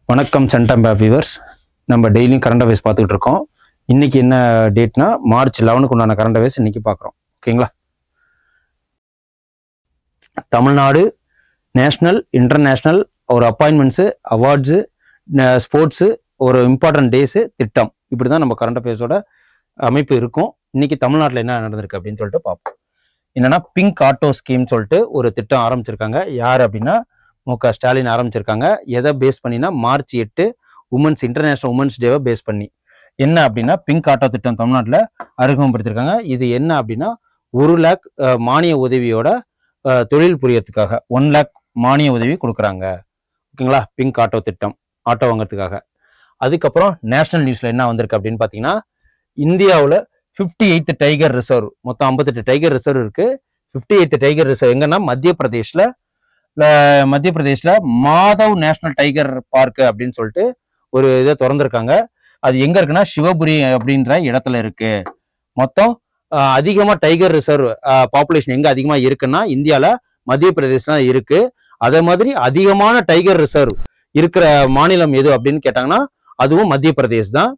வணக்கம் சென்டம்பா வியூவர்ஸ். நம்ம டெய்லியும் கரண்ட் அஃபேர்ஸ் பார்த்துக்கிட்டு இருக்கோம். இன்னைக்கு என்ன டேட்னா மார்ச் 11க்கு உண்டான கரண்ட் அஃபேர்ஸ் இன்னைக்கு பார்க்குறோம். ஓகேங்களா? தமிழ்நாடு நேஷ்னல் இன்டர்நேஷ்னல் ஒரு அப்பாயின்மெண்ட்ஸு, அவார்ட்ஸு, ஸ்போர்ட்ஸு, ஒரு இம்பார்ட்டன்ட் டேஸு, திட்டம், இப்படி தான் நம்ம கரண்ட் அஃபேர்ஸோட அமைப்பு இருக்கும். இன்னைக்கு தமிழ்நாட்டில் என்ன நடந்திருக்கு அப்படின்னு சொல்லிட்டு பார்ப்போம். என்னன்னா பிங்க் ஆட்டோ ஸ்கீம் சொல்லிட்டு ஒரு திட்டம் ஆரம்பிச்சிருக்காங்க. யார் அப்படின்னா மு.க. ஸ்டாலின் ஆரம்பிச்சிருக்காங்க. எதை பேஸ் பண்ணினா மார்ச் 8 உமன்ஸ் இன்டர்நேஷனல் உமன்ஸ் டேவை பேஸ் பண்ணி. என்ன அப்படின்னா பிங்க் ஆட்டோ திட்டம் தமிழ்நாட்டில் அறிமுகப்படுத்திருக்காங்க. இது என்ன அப்படின்னா 1 lakh மானிய உதவியோட தொழில் புரியறதுக்காக 1 lakh மானிய உதவி கொடுக்குறாங்க. ஓகேங்களா? பிங்க் ஆட்டோ திட்டம், ஆட்டோ வாங்கிறதுக்காக. அதுக்கப்புறம் நேஷனல் நியூஸ்ல என்ன வந்திருக்கு அப்படின்னு பார்த்தீங்கன்னா, இந்தியாவில் 58th டைகர் ரிசர்வ், மொத்தம் 58 டைகர் ரிசர்வ் இருக்கு. 58th டைகர் ரிசர்வ் எங்கன்னா மத்திய பிரதேஷ்ல மாதவ் நேஷனல் டைகர் பார்க் அப்படின்னு சொல்லிட்டு ஒரு இதை திறந்திருக்காங்க. அது எங்க இருக்குன்னா சிவபுரி அப்படின்ற இடத்துல இருக்கு. மொத்தம் அதிகமா டைகர் ரிசர்வ் பாப்புலேஷன் எங்க அதிகமா இருக்குன்னா இந்தியால மத்திய பிரதேஷ்ல இருக்கு. அதே மாதிரி அதிகமான டைகர் ரிசர்வ் இருக்கிற மாநிலம் எது அப்படின்னு கேட்டாங்கன்னா அதுவும் மத்திய பிரதேஷ் தான்.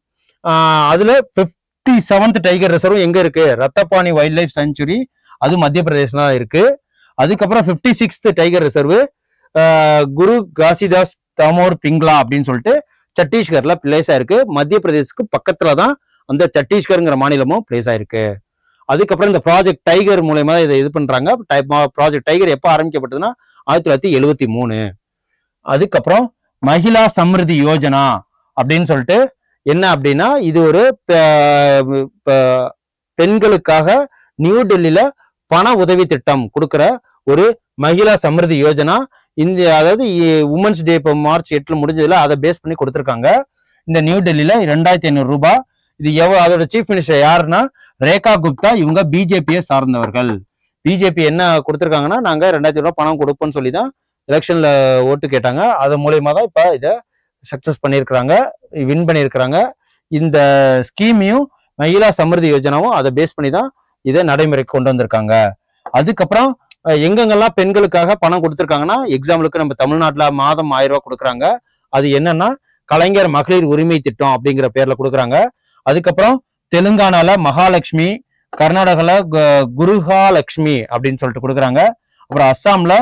அதுல 57th டைகர் ரிசர்வ் எங்க இருக்கு? ரத்தபாணி வைல்ட் லைஃப் செஞ்சுரி, அது மத்திய பிரதேஷ்ல தான் இருக்கு. அதுக்கப்புறம் 56th டைகர் ரிசர்வ் குரு காசிதாஸ் தமோர் பிங்லா அப்படின்னு சொல்லிட்டு சத்தீஸ்கர்ல பிளேஸ் ஆயிருக்கு. மத்திய பிரதேசுக்கு பக்கத்துல தான் அந்த சத்தீஸ்கர்ங்கிற மாநிலமும் பிளேஸ் ஆயிருக்கு. அதுக்கப்புறம் இந்த ப்ராஜெக்ட் டைகர் மூலயமா இதை இது பண்றாங்க. ப்ராஜெக்ட் டைகர் எப்போ ஆரம்பிக்கப்பட்டதுன்னா 1973. அதுக்கப்புறம் மகிழா சம்ருதி யோஜனா அப்படின்னு சொல்லிட்டு என்ன அப்படின்னா இது ஒரு பெண்களுக்காக நியூ டெல்லியில பண உதவி திட்டம் கொடுக்குற ஒரு மகிழா சம்ருதி யோஜனா. இந்த அதாவது உமன்ஸ் டே இப்போ மார்ச் 8 முடிஞ்சதுல அதை பேஸ் பண்ணி கொடுத்துருக்காங்க. இந்த நியூ டெல்லியில 2500 ரூபாய். இது அதோட சீஃப் மினிஸ்டர் யாருன்னா ரேகா குப்தா. இவங்க பிஜேபியை சார்ந்தவர்கள். பிஜேபி என்ன கொடுத்துருக்காங்கன்னா நாங்க 2000 ரூபாய் பணம் கொடுப்போம்னு சொல்லி தான் எலெக்ஷன்ல ஓட்டு கேட்டாங்க. அது மூலயமா தான் இப்ப இதை சக்சஸ் பண்ணியிருக்கிறாங்க, வின் பண்ணியிருக்கிறாங்க. இந்த ஸ்கீமையும் மகிழா சம்ருதி யோஜனாவும் அதை பேஸ் பண்ணி தான் இதை நடைமுறைக்கு கொண்டு வந்திருக்காங்க. அதுக்கப்புறம் எங்கெங்கெல்லாம் பெண்களுக்காக பணம் கொடுத்துருக்காங்கன்னா எக்ஸாம்பிளுக்கு நம்ம தமிழ்நாட்டில் மாதம் 1000 ரூபாய் கொடுக்குறாங்க. அது என்னன்னா கலைஞர் மகளிர் உரிமை திட்டம் அப்படிங்கிற பேர்ல கொடுக்குறாங்க. அதுக்கப்புறம் தெலுங்கானால மகாலட்சுமி, கர்நாடகால குருஹாலட்சுமி அப்படின்னு சொல்லிட்டு கொடுக்குறாங்க. அப்புறம் அஸ்ஸாம்ல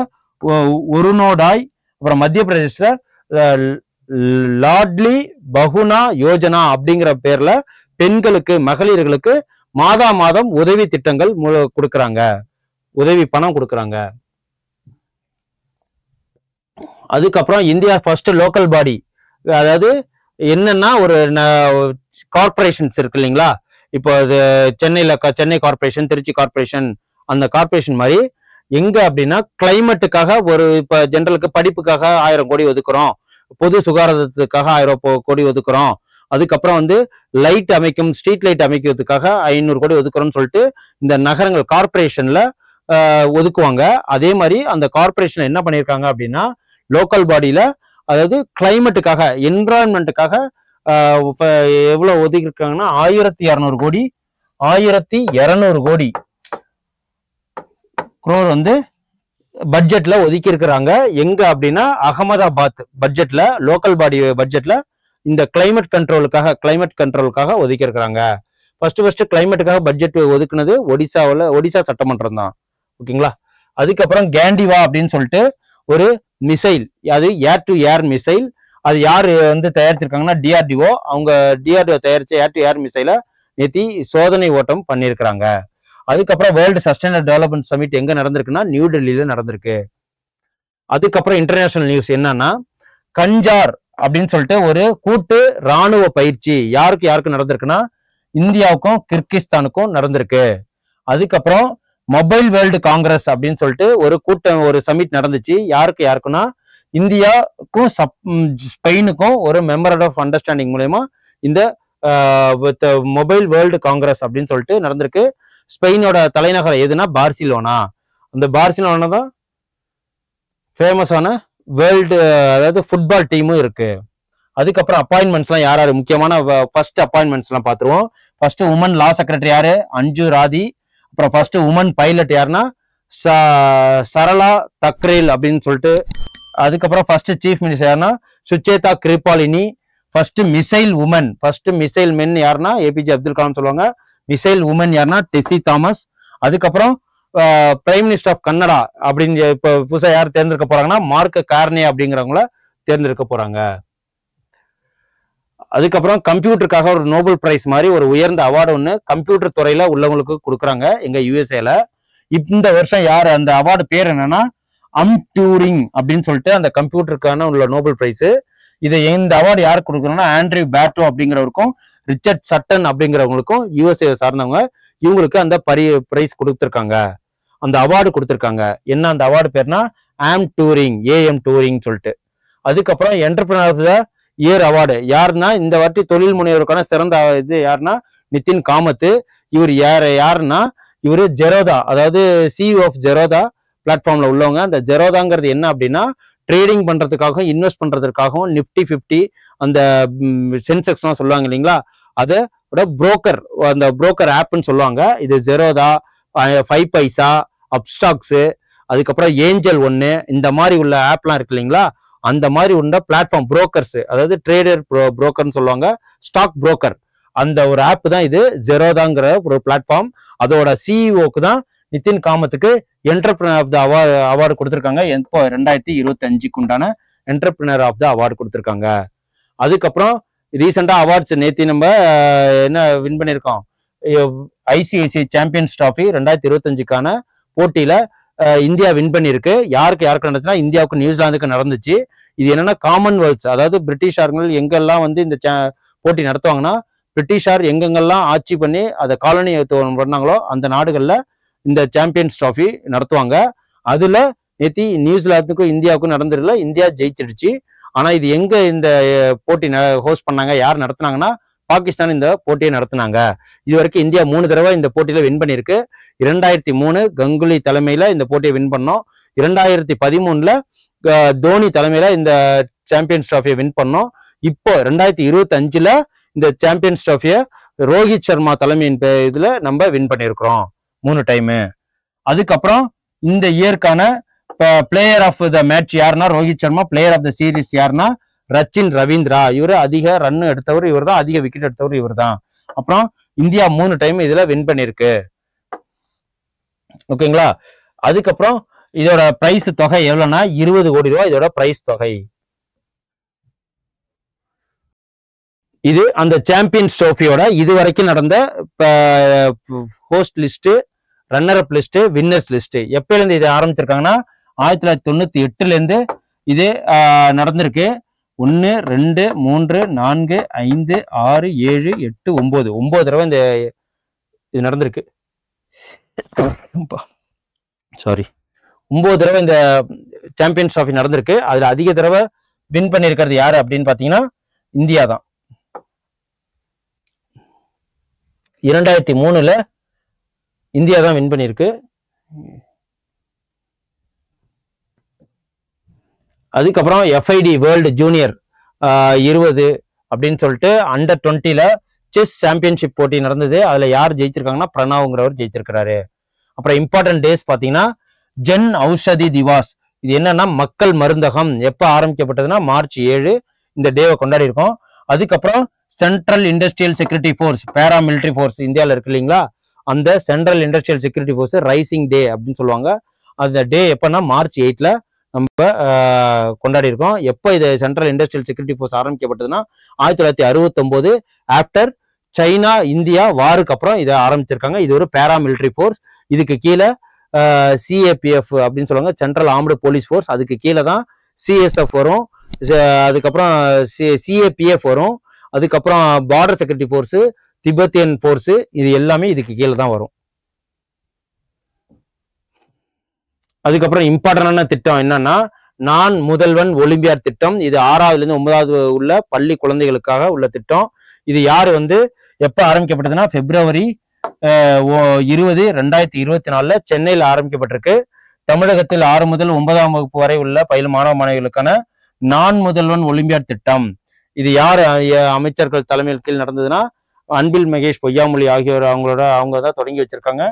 ஒருநோடாய், அப்புறம் மத்திய பிரதேஷ்ல லாட்லி பகுனா யோஜனா அப்படிங்கிற பேர்ல பெண்களுக்கு, மகளிர்களுக்கு மாதம் உதவி திட்டங்கள் கொடுக்குறாங்க, உதவி பணம் கொடுக்குறாங்க. அதுக்கப்புறம் இந்தியா ஃபர்ஸ்ட் லோக்கல் பாடி, அதாவது என்னன்னா ஒரு கார்பரேஷன்ஸ் இருக்கு இல்லைங்களா? இப்போ சென்னை கார்பரேஷன், திருச்சி கார்பரேஷன், அந்த கார்பரேஷன் மாதிரி எங்க அப்படின்னா கிளைமேட்டுக்காக ஒரு இப்ப ஜென்ரலுக்கு படிப்புக்காக 1000 கோடி ஒதுக்குறோம், பொது சுகாதாரத்துக்காக 1000 கோடி ஒதுக்குறோம், அதுக்கப்புறம் லைட் அமைக்கும், ஸ்ட்ரீட் லைட் அமைக்கிறதுக்காக 500 கோடி ஒதுக்குறோம்னு சொல்லிட்டு இந்த நகரங்கள் கார்பரேஷன்ல ஒதுக்குவாங்க. அதே மாதிரி அந்த கார்பரேஷன் என்ன பண்ணியிருக்காங்க அப்படின்னா லோக்கல் பாடியில, அதாவது கிளைமேட்டுக்காக, என்விரான்மெண்ட்டுக்காக எவ்வளவு ஒதுக்கிருக்காங்கன்னா 1200 கோடி, 1200 கோடி குரோர் பட்ஜெட்ல ஒதுக்கி இருக்கிறாங்க. எங்க அப்படின்னா அகமதாபாத் பட்ஜெட்ல, லோக்கல் பாடி பட்ஜெட்ல இந்த கிளைமேட் கண்ட்ரோலுக்காக ஒதுக்கி இருக்கிறாங்க. ஃபர்ஸ்ட் கிளைமேட்டுக்காக பட்ஜெட் ஒதுக்குனது ஒடிசா சட்டமன்றம் தான். ஓகேங்களா? அதுக்கப்புறம் கேண்டிவா அப்படின்னு சொல்லிட்டு ஒரு மிசைல், அது ஏர் டு ஏர் மிசைல். அது யார் தயாரிச்சிருக்காங்கன்னா டிஆர்டிஓ. அவங்க டிஆர்டிஓ தயாரிச்ச ஏர் டு ஏர் மிசைலை நேத்தி சோதனை ஓட்டம் பண்ணியிருக்கிறாங்க. அதுக்கப்புறம் வேர்ல்டு சஸ்டைனபிள் டெவலப்மெண்ட் சமிட் எங்க நடந்திருக்குன்னா நியூ டெல்லியில நடந்திருக்கு. அதுக்கப்புறம் இன்டர்நேஷனல் நியூஸ் என்னன்னா கஞ்சார் அப்படின்னு சொல்லிட்டு ஒரு கூட்டு ராணுவ பயிற்சி யாருக்கு நடந்திருக்குன்னா இந்தியாவுக்கும் கிர்கிஸ்தானுக்கும் நடந்திருக்கு. அதுக்கப்புறம் மொபைல் வேர்ல்டு காங்கிரஸ் அப்படின்னு சொல்லிட்டு ஒரு சமிட் நடந்துச்சு. யாருக்குன்னா இந்தியாவுக்கும் ஸ்பெயினுக்கும் ஒரு மெமரண்ட் ஆஃப் அண்டர்ஸ்டாண்டிங் மூலயமா இந்த மொபைல் வேர்ல்டு காங்கிரஸ் அப்படின்னு சொல்லிட்டு நடந்திருக்கு. ஸ்பெயினோட தலைநகரம் எதுனா பார்சிலோனா. அந்த பார்சிலோனா தான் ஃபேமஸான வேர்ல்டு, அதாவது ஃபுட்பால் டீமும் இருக்கு. அதுக்கப்புறம் அப்பாயின்மெண்ட்ஸ்லாம் யார் முக்கியமான ஃபர்ஸ்ட் அப்பாயின்மெண்ட்ஸ்லாம் பார்த்துருவோம். ஃபர்ஸ்ட் உமன் லா செக்ரட்டரி யாரு? அஞ்சு ராதி. அப்புறம் ஃபர்ஸ்ட் உமன் பைலட் யாருன்னா சரளா தக்ரேல் அப்படின்னு சொல்லிட்டு. அதுக்கப்புறம் ஃபர்ஸ்ட் சீஃப் மினிஸ்டர் யாருன்னா Sucheta Kripalani. First missile woman, first missile men யாருன்னா ஏபிஜே அப்துல் கலாம் சொல்லுவாங்க. மிசைல் உமன் யாருன்னா டெசி தாமஸ். அதுக்கப்புறம் பிரைம் மினிஸ்டர் ஆஃப் கன்னடா அப்படின்னு இப்ப புதுசா யார் தேர்ந்தெடுக்க போறாங்கன்னா மார்க் கார்னே அப்படிங்கிறவங்கள தேர்ந்தெடுக்க போறாங்க. அதுக்கப்புறம் கம்ப்யூட்டருக்காக ஒரு நோபல் பிரைஸ் மாதிரி ஒரு உயர்ந்த அவார்டு ஒன்று கம்ப்யூட்டர் துறையில உள்ளவங்களுக்கு கொடுக்குறாங்க எங்க யுஎஸ்ஏல. இந்த வருஷம் யார் அந்த அவார்டு பேர் என்னன்னா டியூரிங் அப்படின்னு சொல்லிட்டு அந்த கம்ப்யூட்டருக்கான உள்ள நோபல் பிரைஸ். இதை இந்த அவார்டு யாருக்கு கொடுக்குறோம்னா ஆண்ட்ரியூ பேட்டோ அப்படிங்கிறவருக்கும் ரிச்சர்ட் சட்டன் அப்படிங்கிறவங்களுக்கும் யுஎஸ்ஏ சார்ந்தவங்க இவங்களுக்கு அந்த பிரைஸ் கொடுத்துருக்காங்க, அந்த அவார்டு கொடுத்துருக்காங்க. என்ன அந்த அவார்டு பேர்னா ஏஎம் டூரிங் சொல்லிட்டு. அதுக்கப்புறம் entrepreneur of the year award யாருன்னா இந்த வாட்டி தொழில் முனைவருக்கான சிறந்த இது யாருன்னா நிதின் காமத். இவர் யாருன்னா இவரு ஜெரோதா, அதாவது சிஇஓ ஆஃப் ஜெரோதா பிளாட்ஃபார்ம்ல உள்ளவங்க. அந்த ஜெரோதாங்கிறது என்ன அப்படின்னா ட்ரேடிங் பண்றதுக்காகவும் இன்வெஸ்ட் பண்றதுக்காகவும் நிப்டி 50 அந்த சென்செக்ஸ்லாம் சொல்லுவாங்க இல்லைங்களா, அதோட புரோக்கர், அந்த புரோக்கர் ஆப்னு சொல்லுவாங்க. இது ஜெரோதா, 5 பைசா, அப்ஸ்டாக்ஸ், அதுக்கப்புறம் ஏஞ்சல் 1 இந்த மாதிரி உள்ள ஆப்லாம் இருக்கு இல்லைங்களா, அந்த மாதிரி உள்ள பிளாட்ஃபார்ம் புரோக்கர்ஸ், அதாவது ட்ரேடர் புரோக்கர்னு சொல்லுவாங்க, ஸ்டாக் புரோக்கர். அந்த ஒரு ஆப் தான் இது ஜெரோதாங்கிற ஒரு பிளாட்ஃபார்ம். அதோட சிஇஓக்கு தான் நிதின் காமத்துக்கு என்டர்பிரினர் ஆஃப் த அவார்டு கொடுத்துருக்காங்க. எப்போ 2025க்கு உண்டான என்டர்பிரினர் ஆஃப் த அவார்டு கொடுத்துருக்காங்க. அதுக்கப்புறம் ரீசெண்டா அவார்ட்ஸ் நேத்தி நம்ம என்ன வின் பண்ணியிருக்கோம், ஐசிஐசிஐ சாம்பியன்ஸ் டிராஃபி 2025க்கான போட்டியில இந்தியா வின் பண்ணியிருக்கு. யாருக்கு நடந்துச்சுன்னா இந்தியாவுக்கு நியூசிலாந்துக்கு நடந்துச்சு. இது என்னன்னா காமன்வெல்த், அதாவது பிரிட்டிஷார்கள் எங்கெல்லாம் வந்து இந்த போட்டி நடத்துவாங்கன்னா பிரிட்டிஷார் எங்கெங்கெல்லாம் ஆட்சி பண்ணி அதை காலனித்துவம் பண்ணாங்களோ அந்த நாடுகள்ல இந்த சாம்பியன்ஸ் டிராஃபி நடத்துவாங்க. அதுல நேத்தி நியூசிலாந்துக்கும் இந்தியாவுக்கும் நடந்துருல, இந்தியா ஜெயிச்சிடுச்சு. ஆனா இது எங்க இந்த போட்டி ஹோஸ்ட் பண்ணாங்க, யார் நடத்துனாங்கன்னா பாகிஸ்தான் இந்த போட்டியை நடத்தினாங்க. இது வரைக்கும் இந்தியா 3 தடவை இந்த போட்டியில வின் பண்ணியிருக்கு. 2003 கங்குலி தலைமையில இந்த போட்டியை வின் பண்ணோம். 2013 தோனி தலைமையில இந்த சாம்பியன்ஸ் டிராஃபியை வின் பண்ணோம். இப்போ 2025 இந்த சாம்பியன்ஸ் டிராஃபியை ரோஹித் சர்மா தலைமையின் இதுல நம்ம வின் பண்ணியிருக்கிறோம் 3 டைமு. அதுக்கப்புறம் இந்த இயற்கான பிளேயர் ஆஃப் த மேட்ச் யாருன்னா Rohit Sharma, player of the series யாருன்னா ரச்சின் ரவீந்திரா. இவரு அதிக ரன் எடுத்தவர் இவர் தான், அதிக விக்கெட் எடுத்தவர் இவர் தான். அப்புறம் இந்தியா 3 டைம் இதுல வின் பண்ணிருக்கு. ஓகேங்களா. அதுக்கப்புறம் இதோட பிரைஸ் தொகை எவ்வளவுன்னா 20 கோடி ரூபாய் இதோட பிரைஸ் தொகை. இது அந்த சாம்பியன்ஸ் ட்ரோஃபியோட இது வரைக்கும் நடந்த host list, runner up list, winners list. எப்பயில இருந்து இதை ஆரம்பிச்சிருக்காங்கன்னா 1998ல இருந்து இது நடந்திருக்கு. 1 2 3 4 5 6 7 8 9 தடவை இந்த இது நடந்திருக்கு. சாரி, 9 தடவை இந்த சாம்பியன்ஸ் டிராஃபி நடந்திருக்கு. அதுல அதிக தடவை வின் பண்ணிருக்கிறது யாரு அப்படின்னு பாத்தீங்கன்னா இந்தியா தான். 2003ல இந்தியா தான் வின் பண்ணிருக்கு. அதுக்கப்புறம் எஃப்ஐடி வேர்ல்டு ஜூனியர் 20 அப்படின்னு சொல்லிட்டு அண்டர் 20ல செஸ் சாம்பியன்ஷிப் போட்டி நடந்தது. அதுல யார் ஜெயிச்சிருக்காங்கன்னா பிரணவ்ங்கிறவர் ஜெயிச்சிருக்கிறாரு. அப்புறம் இம்பார்ட்டன்ட் டேஸ் பாத்தீங்கன்னா ஜன் ஔஷதி திவாஸ். இது என்னன்னா மக்கள் மருந்தகம். எப்ப ஆரம்பிக்கப்பட்டதுன்னா மார்ச் 7 இந்த டேவை கொண்டாடி இருக்கோம். அதுக்கப்புறம் central industrial security force, paramilitary force இந்தியாவில் இருக்கு இல்லைங்களா, அந்த central industrial security force raising day அப்படின்னு சொல்லுவாங்க. அந்த டே எப்பன்னா மார்ச் 8ல நம்ம கொண்டாடி இருக்கோம். எப்போ இது சென்ட்ரல் இண்டஸ்ட்ரியல் செக்யூரிட்டி ஃபோர்ஸ் ஆரம்பிக்கப்பட்டதுன்னா 1969 ஆஃப்டர் சைனா இந்தியா வாருக்கு அப்புறம் இதை ஆரம்பிச்சிருக்காங்க. இது ஒரு பேராமிலிட்டரி ஃபோர்ஸ். இதுக்கு கீழே சிஏபிஎஃப் அப்படின்னு சொல்லுவாங்க, சென்ட்ரல் ஆர்ம்டு போலீஸ் ஃபோர்ஸ். அதுக்கு கீழே தான் சிஎஸ்எஃப் வரும், அதுக்கப்புறம் சிஏபிஎஃப் வரும், அதுக்கப்புறம் border security force, Tibetan force, இது எல்லாமே இதுக்கு கீழே தான் வரும். அதுக்கப்புறம் இம்பார்ட்டன்டான திட்டம் என்னன்னா நான் முதல்வன் ஒலிம்பியாட் திட்டம். இது 6ஆவதுல இருந்து 9வது உள்ள பள்ளி குழந்தைகளுக்காக உள்ள திட்டம். இது யாரு எப்ப ஆரம்பிக்கப்பட்டதுன்னா பிப்ரவரி 20 2024 சென்னையில் ஆரம்பிக்கப்பட்டிருக்கு. தமிழகத்தில் 6 முதல் 9ஆம் வகுப்பு வரை உள்ள பயிலும் மாணவ மாணவிகளுக்கான நான் முதல்வன் ஒலிம்பியாட் திட்டம். இது யார் அமைச்சர்கள் தலைமையில் கீழ் நடந்ததுன்னா அன்பில் மகேஷ் பொய்யாமொழி ஆகியோர் அவங்க தான் தொடங்கி வச்சிருக்காங்க.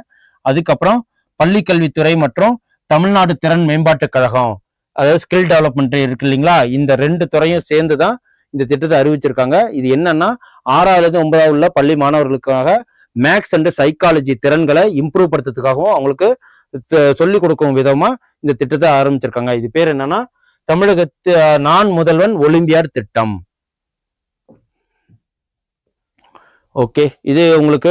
அதுக்கப்புறம் பள்ளி கல்வித்துறை மற்றும் தமிழ்நாடு திறன் மேம்பாட்டுக் கழகம் அதாவது ஸ்கில் டெவலப்மெண்ட் இருக்கு இல்லைங்களா, இந்த 2 துறையும் சேர்ந்து தான் இந்த திட்டத்தை அறிவிச்சிருக்காங்க. இது என்னன்னா 6வது 9வது உள்ள பள்ளி மாணவர்களுக்காக மேக்ஸ் அண்ட் சைக்காலஜி திறன்களை இம்ப்ரூவ் படுத்துறதுக்காகவும் அவங்களுக்கு சொல்லிக் கொடுக்கும் விதமா இந்த திட்டத்தை ஆரம்பிச்சிருக்காங்க. இது பேர் என்னன்னா தமிழகத்து நான் முதல்வன் ஒலிம்பியாட் திட்டம். ஓகே, இது உங்களுக்கு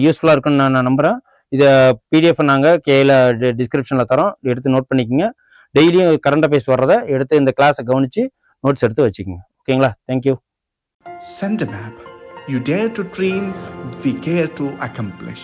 யூஸ்ஃபுல்லா இருக்குன்னு நான் நம்புறேன். இதை பிடிஎஃப் நாங்கள் கீழே டிஸ்கிரிப்ஷன்ல தரோம், எடுத்து நோட் பண்ணிக்கோங்க. டெய்லியும் கரண்ட் அஃபேர்ஸ் வர்றதை எடுத்து இந்த கிளாஸை கவனிச்சு நோட்ஸ் எடுத்து வச்சுக்கோங்க. ஓகேங்களா? Thank you. Send a map. You dare to dream, we care to accomplish.